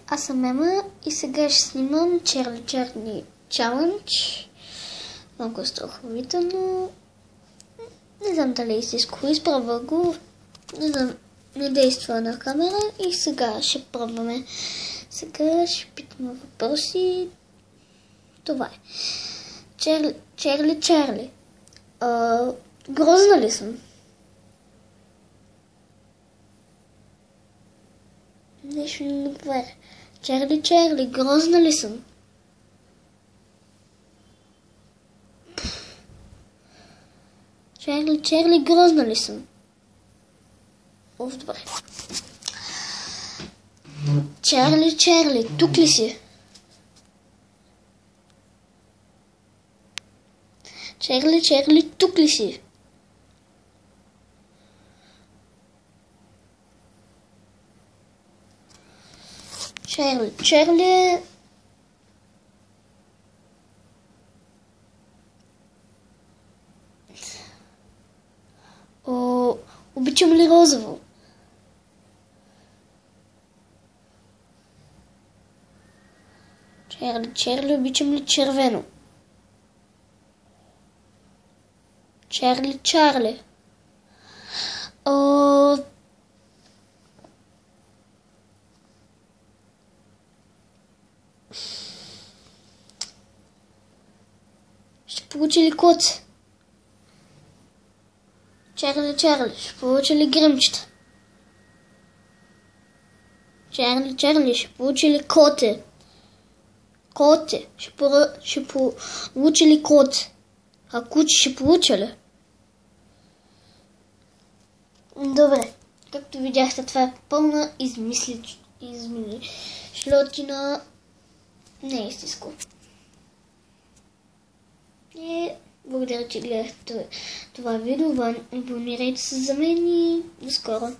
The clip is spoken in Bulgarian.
Аз съм Ема и сега ще снимам Чарли Чарли Чалендж. Много е страховито, не знам дали е истинско. Изпробвах го, не знам, не действа на камера и сега ще пробваме. Сега ще питаме въпроси. Това е. Чарли. Грозна ли съм? Нещо не отговаря. Чарли, грозна ли съм? Чарли, грозна ли съм? Добре. Чарли, тук ли си? Чарли, тук ли си? Чарли. Обичам ли розово? Чарли, обичам ли червено? Чарли. Ще получи ли коце? Чарли, ще получи ли гръмчета? Чарли, ще получи ли коте? Ще получи ли коте? А куче ще получи ли? Добре, както видяхте, това е пълна измишльотина. Не е истинско. И благодаря, че гледахте това видео. Абонирайте се за мен и до скоро.